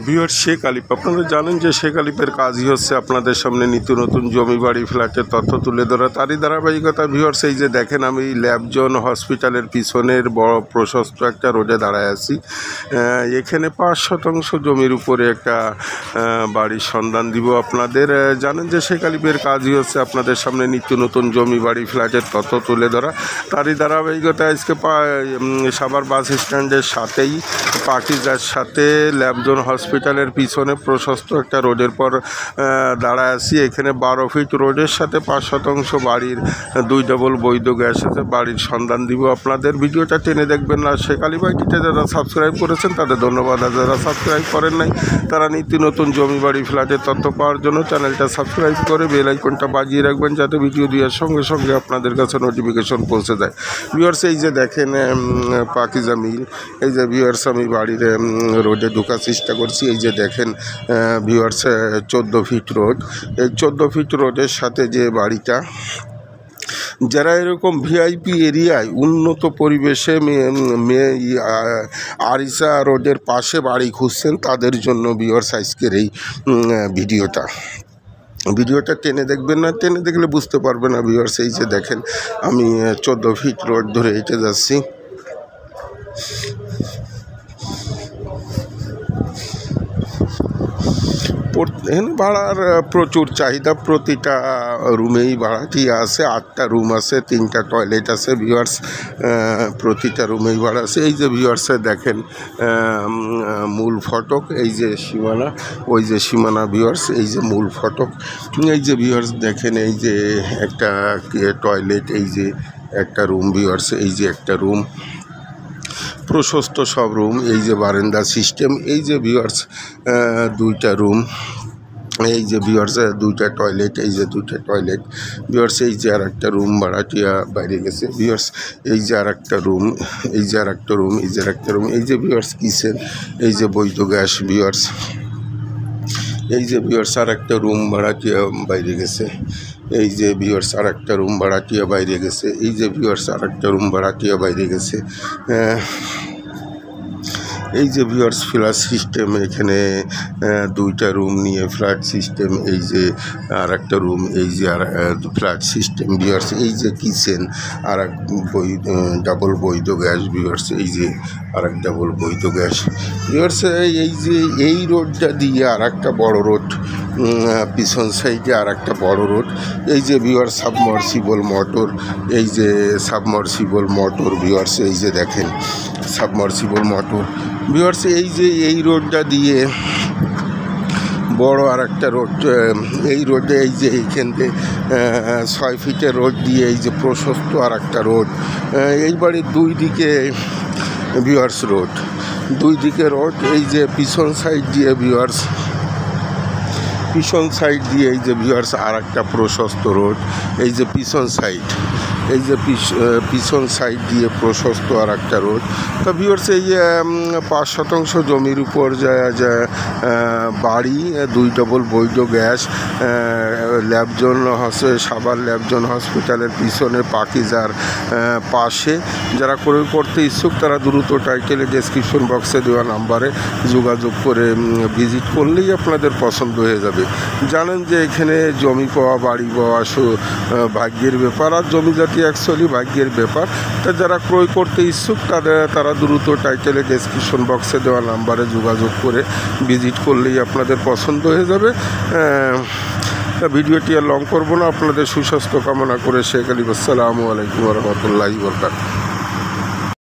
Viewer Sheikh আলিপ, আপনারা জানেন যে শেখ আলিপের কাজই হচ্ছে আপনাদের সামনে নিত্য নতুন জমি বাড়ি ফ্ল্যাটের তথ্য তুলে ধরা। তারই ধারাবাহিকতা ভিউয়ার্স, এই যে দেখেন আমি ল্যাবজন হসপিটালের পিছনের বড় প্রশস্ত একটা রোডে দাঁড়ায় আছি। এখানে 5% জমির উপরে একটা বাড়ির সন্ধান দিব আপনাদের। জানেন যে শেখ আলিপের কাজই হচ্ছে আপনাদের সামনে নিত্য নতুন জমি বাড়ি ফ্ল্যাটের তথ্য তুলে ধরা। তারই ধারাবাহিকতা আজকে সাভার বাস স্ট্যান্ডের সাথেই পাকিজার সাথে ল্যাবজন হসপিটালের পিছনে প্রশস্ত একটা রোডের পর দাঁড়ায় আছি। এখানে 12 ফিট রোডের সাথে 5% বাড়ির 2 ডাবল বৈধ গ্যাস আছে। বাড়ির সন্ধান দিব আপনাদের, ভিডিওটা টেনে দেখবেন না। শেখ আলী ভাইটিতে যারা সাবস্ক্রাইব করেছেন তাদের ধন্যবাদ, আর যারা সাবস্ক্রাইব করেন নাই তারা নিত্য নতুন জমি বাড়ি ফ্ল্যাটের তথ্য পাওয়ার জন্য চ্যানেলটা সাবস্ক্রাইব করে বেল আইকনটা বাজিয়ে রাখবেন, যাতে ভিডিও দেওয়ার সঙ্গে সঙ্গে আপনাদের কাছে নোটিফিকেশন পৌঁছে যায়। ভিউয়ার্স, এই যে দেখেন পাকিজা মিল, এই যে ভিউয়ার্স আমি বাড়ির রোডে ঢোকার চেষ্টা করছি। এই যে দেখেন ভিউয়ার্স 14 ফিট রোড, এই 14 ফিট রোডের সাথে যে বাড়িটা, যারা এরকম ভিআইপি এরিয়ায় উন্নত পরিবেশে আরিসা রোডের পাশে বাড়ি খুঁজছেন তাদের জন্য ভিউয়ার্স আজকের এই ভিডিওটা টেনে দেখবেন না, টেনে দেখলে বুঝতে পারবেন না ভিউয়ার্স। এই যে দেখেন আমি 14 ফিট রোড ধরে হেঁটে যাচ্ছি। এখানে ভাড়ার প্রচুর চাহিদা, প্রতিটা রুমেই ভাড়াটি আছে। 8টা রুম আছে, 3টা টয়লেট আছে ভিউয়ার্স, প্রতিটা রুমেই ভাড়া আছে। এই যে ভিউয়ার্সে দেখেন মূল ফটক, এই যে সীমানা, ওই যে সীমানা ভিউয়ার্স, এই যে মূল ফটক। এই যে ভিউয়ার্স দেখেন এই যে একটা টয়লেট, এই যে একটা রুম ভিউয়ার্স, এই যে একটা রুম, প্রশস্ত সব রুম। এই যে বারান্দা সিস্টেম, এই যে ভিউয়ার্স 2টা রুম, এই যে ভিউয়ার্স 2টা টয়লেট, এই যে 2টা টয়লেট ভিউয়ার্স। এই যে আর একটা রুম ভাড়াটিয়া বাইরে গেছে ভিউয়ার্স, এই যে আর একটা রুম, এই যে আর একটা রুম, এই যে আর একটা রুম। এই যে ভিউয়ার্স কিচেন, এই যে বৈধ গ্যাস ভিউয়ার্স। এই যে ভিউয়ার্স আর একটা রুম ভাড়াটিয়া বাইরে গেছে, এই যে ভিউয়ার্স আর একটা রুম ভাড়াটিয়া বাইরে গেছে, এই যে ভিউয়ার্স আর একটা রুম ভাড়াটিয়া বাইরে গেছে। এই যে ভিউয়ার্স ফ্ল্যাট সিস্টেম, এখানে 2টা রুম নিয়ে ফ্ল্যাট সিস্টেম। এই যে আর একটা রুম, এই যে আর ফ্ল্যাট সিস্টেম ভিউয়ার্স। এই যে কিচেন, আর এক ডাবল বৈধ গ্যাস ভিউয়ার্স, এই যে আর এক ডাবল বৈধ গ্যাস ভিউয়ার্স। এই যে এই রোডটা দিয়ে আর একটা বড় রোড, পিছন সাইডে আর একটা বড় রোড। এই যে ভিউয়ার্স সাবমার্সিবল মোটর, এই যে সাবমার্সিবল মোটর ভিউয়ার্স, এই যে দেখেন সাবমার্সিবল মোটর ভিউয়ার্স। এই যে এই রোডটা দিয়ে বড় আর একটা রোড, এই রোডে এই যে এইখান থেকে 6 ফিটের রোড দিয়ে এই যে প্রশস্ত আর একটা রোড। এই বাড়ির 2 দিকে ভিউয়ার্স রোড, 2 দিকে রোড। এই যে পিছন সাইড দিয়ে ভিউয়ার্স, পিছন সাইড দিয়ে এই যে ভিউয়ার্স আর একটা প্রশস্ত রোড, এই যে পিছন সাইড, এই যে পিছন সাইড দিয়ে প্রশস্ত আর একটা রোড। তো ভিউয়ার্স এই 5% জমির উপর বাড়ি, 2 ডাবল বৈধ গ্যাস, ল্যাবজন সাভার ল্যাবজন হসপিটালের পিছনে পাকিজার পাশে। যারা ক্রয় করতে ইচ্ছুক তারা দ্রুত টাইটেলে ডেসক্রিপশন বক্সে দেওয়া নাম্বারে যোগাযোগ করে ভিজিট করলেই আপনাদের পছন্দ হয়ে যাবে। জানেন যে এখানে জমি পাওয়া, বাড়ি পাওয়া ভাগ্যের ব্যাপার, আর জমি জাতি অ্যাকচুয়ালি ভাগ্যের ব্যাপার। তা যারা ক্রয় করতে ইচ্ছুক তারা দ্রুত টাইটেলে ডেসক্রিপশন বক্সে দেওয়া নাম্বারে যোগাযোগ করে ভিজিট করলেই আপনাদের পছন্দ হয়ে যাবে। ভিডিওটি আর লং করবো না, আপনাদের সুস্বাস্থ্য কামনা করে শেখ আলী, আসসালামু আলাইকুম ওয়া রাহমাতুল্লাহি ওয়া বারাকাতুহু।